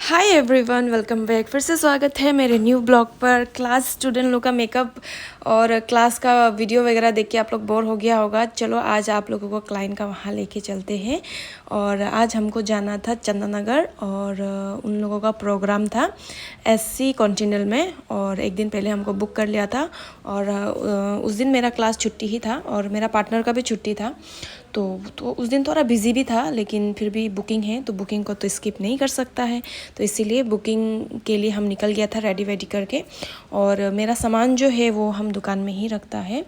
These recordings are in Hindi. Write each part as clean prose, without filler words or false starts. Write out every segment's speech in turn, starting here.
Hi everyone, welcome back. फिर से स्वागत है मेरे न्यू ब्लॉग पर। क्लास स्टूडेंट लोग का मेकअप और क्लास का वीडियो वगैरह देख के आप लोग बोर हो गया होगा। चलो आज आप लोगों को क्लाइंट का वहाँ लेके चलते हैं। और आज हमको जाना था चंदननगर और उन लोगों का प्रोग्राम था एससी कॉन्टिनेंटल में। और एक दिन पहले हमको बुक कर लिया था और उस दिन मेरा क्लास छुट्टी ही था और मेरा पार्टनर का भी छुट्टी था। तो उस दिन थोड़ा बिजी भी था, लेकिन फिर भी बुकिंग है तो बुकिंग को तो स्किप नहीं कर सकता है। तो इसीलिए बुकिंग के लिए हम निकल गया था रेडी वेडी करके। और मेरा सामान जो है वो हम दुकान में ही रखता है।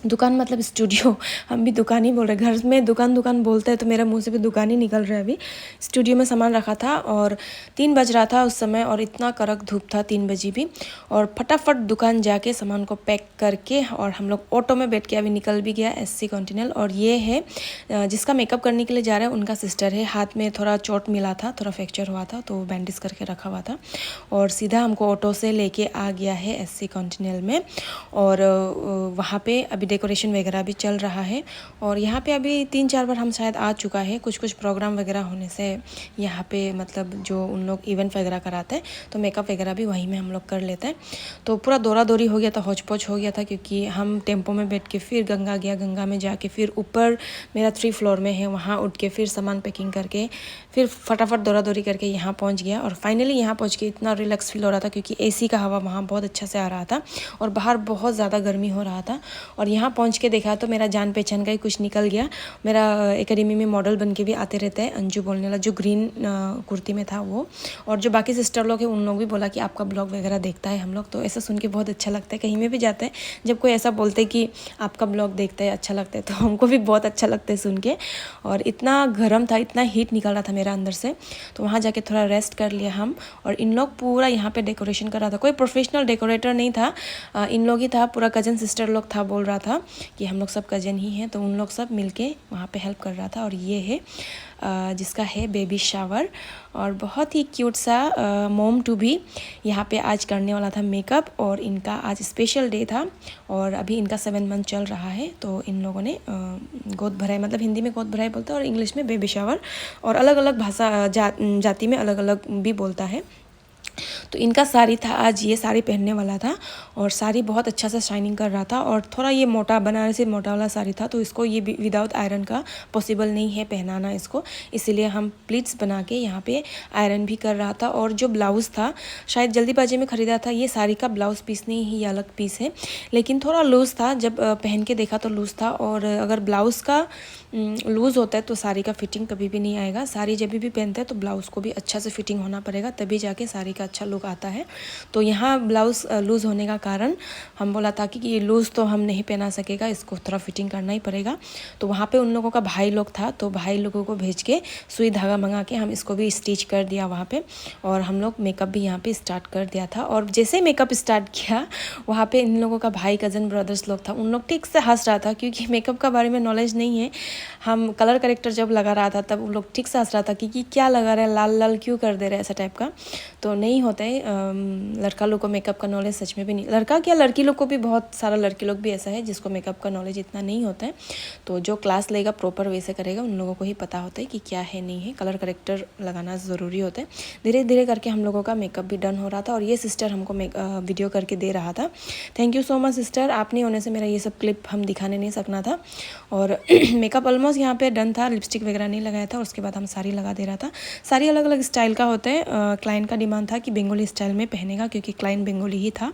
दुकान मतलब स्टूडियो, हम भी दुकान ही बोल रहे। घर में दुकान दुकान बोलते हैं तो मेरे मुंह से भी दुकान ही निकल रहा है। अभी स्टूडियो में सामान रखा था और 3 बज रहा था उस समय और इतना कड़क धूप था 3 बजे भी। और फटाफट दुकान जाके सामान को पैक करके और हम लोग ऑटो में बैठ के अभी निकल भी गया एससी कॉन्टिनेंटल। और ये है जिसका मेकअप करने के लिए जा रहा है, उनका सिस्टर है। हाथ में थोड़ा चोट मिला था, थोड़ा फ्रैक्चर हुआ था तो बैंडेज करके रखा हुआ था। और सीधा हमको ऑटो से लेके आ गया है एससी कॉन्टिनेंटल में। और वहाँ पे अभी डेकोरेशन वगैरह भी चल रहा है। और यहाँ पे अभी 3-4 बार हम शायद आ चुका है। कुछ प्रोग्राम वगैरह होने से यहाँ पे मतलब जो उन लोग इवेंट वगैरह कराते हैं तो मेकअप वगैरह भी वहीं में हम लोग कर लेते हैं। तो पूरा दौरा दौरी हो गया था, हौच पौच हो गया था, क्योंकि हम टेम्पो में बैठ के फिर गंगा गया, गंगा में जाके फिर ऊपर मेरा 3 फ्लोर में है वहाँ उठ के फिर सामान पैकिंग करके फिर फटाफट दौरा दौरी करके यहाँ पहुँच गया। और फाइनली यहाँ पहुँच के इतना रिलैक्स फील हो रहा था, क्योंकि एसी का हवा वहाँ बहुत अच्छा से आ रहा था और बाहर बहुत ज़्यादा गर्मी हो रहा था। और यहाँ पहुँच के देखा तो मेरा जान पहचान का ही कुछ निकल गया। मेरा एकेडमी में मॉडल बन के भी आते रहते हैं, अंजू बोलने वाला, जो ग्रीन कुर्ती में था वो। और जो बाकी सिस्टर लोग हैं उन लोग भी बोला कि आपका ब्लॉग वगैरह देखता है हम लोग। तो ऐसा सुन के बहुत अच्छा लगता है। कहीं में भी जाते हैं जब कोई ऐसा बोलते हैं कि आपका ब्लॉग देखता है, अच्छा लगता है, तो हमको भी बहुत अच्छा लगता है सुन के। और इतना गर्म था, इतना हीट निकल रहा था मेरा अंदर से, तो वहाँ जाके थोड़ा रेस्ट कर लिया हम। और इन लोग पूरा यहाँ पे डेकोरेशन कर रहा था। कोई प्रोफेशनल डेकोरेटर नहीं था, इन लोग ही था, पूरा कजन सिस्टर लोग था। बोल रहा था कि हम लोग सब कजन ही हैं, तो उन लोग सब मिलके वहाँ पे हेल्प कर रहा था। और ये है जिसका है बेबी शावर। और बहुत ही क्यूट सा मोम टू भी यहाँ पे आज करने वाला था मेकअप। और इनका आज स्पेशल डे था और अभी इनका 7 मंथ चल रहा है। तो इन लोगों ने गोद भराई, मतलब हिंदी में गोद भराई बोलते हैं और इंग्लिश में बेबी शावर, और अलग अलग भाषा जाति में अलग अलग भी बोलता है। तो इनका साड़ी था आज, ये साड़ी पहनने वाला था और साड़ी बहुत अच्छा सा शाइनिंग कर रहा था। और थोड़ा ये मोटा, बनारस से मोटा वाला साड़ी था, तो इसको ये विदाउट आयरन का पॉसिबल नहीं है पहनाना इसको, इसीलिए हम प्लीट्स बना के यहाँ पे आयरन भी कर रहा था। और जो ब्लाउज़ था शायद जल्दीबाजी में ख़रीदा था, ये साड़ी का ब्लाउज़ पीस नहीं है, ये अलग पीस है, लेकिन थोड़ा लूज़ था। जब पहन के देखा तो लूज़ था। और अगर ब्लाउज़ का लूज़ होता है तो साड़ी का फिटिंग कभी भी नहीं आएगा। साड़ी जब भी पहनते हैं तो ब्लाउज़ को भी अच्छा से फिटिंग होना पड़ेगा, तभी जाके साड़ी का अच्छा लुक आता है। तो यहाँ ब्लाउज़ लूज़ होने का कारण हम बोला था कि ये लूज़ तो हम नहीं पहना सकेगा, इसको थोड़ा फिटिंग करना ही पड़ेगा। तो वहाँ पे उन लोगों का भाई लोग था, तो भाई लोगों को भेज के सुई धागा मंगा के हम इसको भी स्टिच कर दिया वहाँ पे। और हम लोग मेकअप भी यहाँ पे स्टार्ट कर दिया था। और जैसे मेकअप स्टार्ट किया वहाँ पे इन लोगों का भाई, कज़न ब्रदर्स लोग था, उन लोग ठीक से हंस रहा था, क्योंकि मेकअप का बारे में नॉलेज नहीं है। हम कलर करेक्टर जब लगा रहा था तब उन लोग ठीक से हंस रहा था कि क्या लगा रहा है, लाल लाल क्यों कर दे रहे हैं, ऐसा टाइप का। तो नहीं होता है, लड़का लोग को मेकअप का नॉलेज सच में भी नहीं, लड़का क्या लड़की लोग को भी, बहुत सारा लड़की लोग भी ऐसा है जिसको मेकअप का नॉलेज इतना नहीं होता है। तो जो क्लास लेगा प्रॉपर वे से करेगा, उन लोगों को ही पता होता है कि क्या है नहीं है। कलर करेक्टर लगाना ज़रूरी होता है। धीरे धीरे करके हम लोगों का मेकअप भी डन हो रहा था। और ये सिस्टर हमको वीडियो करके दे रहा था। Thank you so much sister, आप नहीं होने से मेरा ये सब क्लिप हम दिखाने नहीं सकना था। और मेकअप ऑलमोस्ट यहाँ पे डन था, लिपस्टिक वगैरह नहीं लगाया था। उसके बाद हम साड़ी लगा दे रहा था। साड़ी अलग अलग स्टाइल का होता है। क्लाइंट का डिमांड था कि बंगाली स्टाइल में पहनेगा, क्योंकि क्लाइंट बंगाली ही था।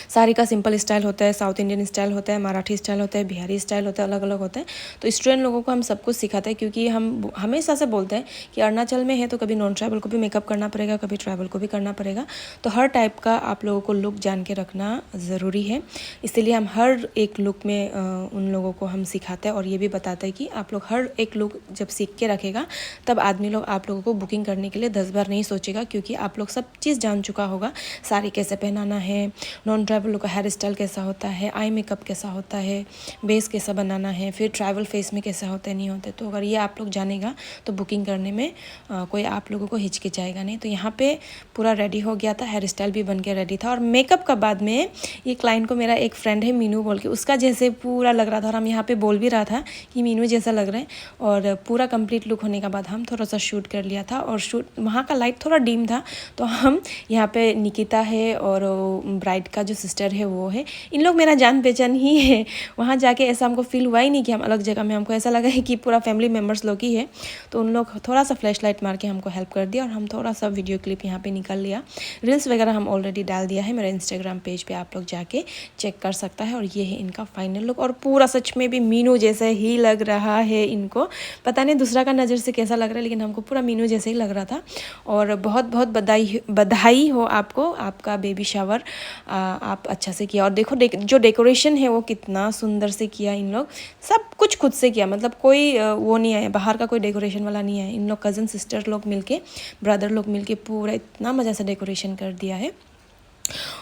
साड़ी का सिंपल स्टाइल होता है, साउथ इंडियन स्टाइल होता है, मराठी स्टाइल होता है, बिहारी स्टाइल होता है, अलग अलग होता है। तो स्टूडेंट लोगों को हम सब कुछ सिखाते हैं, क्योंकि हम हमेशा से बोलते हैं कि अरुणाचल में है तो कभी नॉन ट्राइबल को भी मेकअप करना पड़ेगा, कभी ट्राइबल को भी करना पड़ेगा। तो हर टाइप का आप लोगों को लुक जान के रखना ज़रूरी है। इसीलिए हम हर एक लुक में उन लोगों को हम सिखाते हैं और ये भी बताते हैं कि आप लोग हर एक लुक जब सीख के रखेगा तब आदमी लोग आप लोगों को बुकिंग करने के लिए 10 बार नहीं सोचेगा, क्योंकि आप लोग सब चीज़ जान चुका होगा। साड़ी कैसे पहनाना है, नॉन ट्रैवल लोग का हेयर स्टाइल कैसा होता है, आई मेकअप कैसा होता है, बेस कैसा बनाना है, फिर ट्रैवल फेस में कैसा होता है नहीं होता है। तो अगर ये आप लोग जानेगा तो बुकिंग करने में कोई आप लोगों को हिचकिचाएगा नहीं। तो यहाँ पे पूरा रेडी हो गया था, हेयर स्टाइल भी बन के रेडी था। और मेकअप का बाद में ये क्लाइंट को मेरा एक फ्रेंड है मीनू बोल के, उसका जैसे पूरा लग रहा था और हम यहाँ पे बोल भी रहा था कि मीनू जैसा लग रहा है। और पूरा कंप्लीट लुक होने के बाद हम थोड़ा सा शूट कर लिया था और शूट वहाँ का लाइट थोड़ा डिम था। तो हम यहाँ पे निकिता है और ब्राइड का जो सिस्टर है वो है, इन लोग मेरा जान पहचान ही है। वहाँ जाके ऐसा हमको फील हुआ ही नहीं कि हम अलग जगह में, हमको ऐसा लगा है कि पूरा फैमिली मेम्बर्स लोग ही है। तो उन लोग थोड़ा सा फ्लैश लाइट मार के हमको हेल्प कर दिया और हम थोड़ा सा वीडियो क्लिप यहाँ पे निकाल लिया। रील्स वगैरह हम ऑलरेडी डाल दिया है मेरे इंस्टाग्राम पेज पे, आप लोग जाके चेक कर सकता है। और ये है इनका फाइनल लुक और पूरा सच में भी मीनू जैसा ही लग रहा है इनको। पता नहीं दूसरा का नज़र से कैसा लग रहा है, लेकिन हमको पूरा मीनू जैसे ही लग रहा था। और बहुत बहुत बधाई हो आपको, आपका बेबी शावर आप अच्छा से किया। और देखो जो डेकोरेशन है वो कितना सुंदर से किया इन लोग, सब कुछ खुद से किया। मतलब कोई वो नहीं है, बाहर का कोई डेकोरेशन वाला नहीं है। इन लोग कज़न सिस्टर लोग मिलके, ब्रदर लोग मिलके पूरा इतना मज़ा से डेकोरेशन कर दिया है।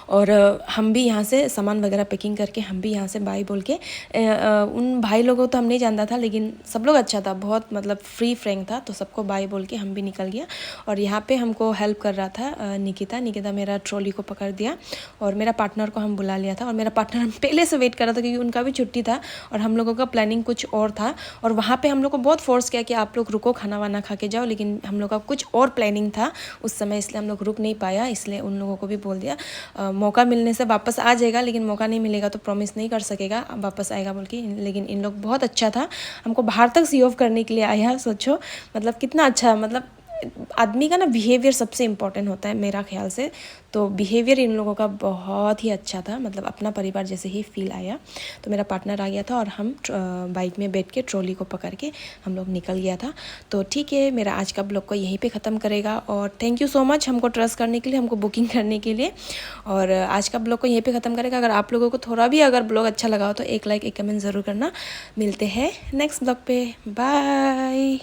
और हम भी यहाँ से सामान वगैरह पैकिंग करके हम भी यहाँ से बाय बोल के उन भाई लोगों को तो हम नहीं जानता था, लेकिन सब लोग अच्छा था, बहुत मतलब फ्री फ्रैंक था। तो सबको बाय बोल के हम भी निकल गया। और यहाँ पे हमको हेल्प कर रहा था निकिता मेरा ट्रॉली को पकड़ दिया और मेरा पार्टनर को हम बुला लिया था। और मेरा पार्टनर पहले से वेट कर रहा था क्योंकि उनका भी छुट्टी था और हम लोगों का प्लानिंग कुछ और था। और वहाँ पर हम लोग को बहुत फोर्स किया कि आप लोग रुको, खाना वाना खा के जाओ, लेकिन हम लोग का कुछ और प्लानिंग था उस समय, इसलिए हम लोग रुक नहीं पाया। इसलिए उन लोगों को भी बोल दिया मौका मिलने से वापस आ जाएगा, लेकिन मौका नहीं मिलेगा तो प्रॉमिस नहीं कर सकेगा वापस आएगा बोल के। लेकिन इन लोग बहुत अच्छा था, हमको बाहर तक सी ऑफ करने के लिए आया। सोचो मतलब कितना अच्छा, मतलब आदमी का ना बिहेवियर सबसे इम्पोर्टेंट होता है मेरा ख्याल से। तो बिहेवियर इन लोगों का बहुत ही अच्छा था, मतलब अपना परिवार जैसे ही फील आया। तो मेरा पार्टनर आ गया था और हम बाइक में बैठ के ट्रॉली को पकड़ के हम लोग निकल गया था। तो ठीक है, मेरा आज का ब्लॉग को यहीं पे ख़त्म करेगा। और थैंक यू सो मच हमको ट्रस्ट करने के लिए, हमको बुकिंग करने के लिए। और आज का ब्लॉग को यहीं पे ख़त्म करेगा। अगर आप लोगों को थोड़ा भी अगर ब्लॉग अच्छा लगा हो तो एक लाइक एक कमेंट ज़रूर करना। मिलते हैं नेक्स्ट ब्लॉग पे, बाय।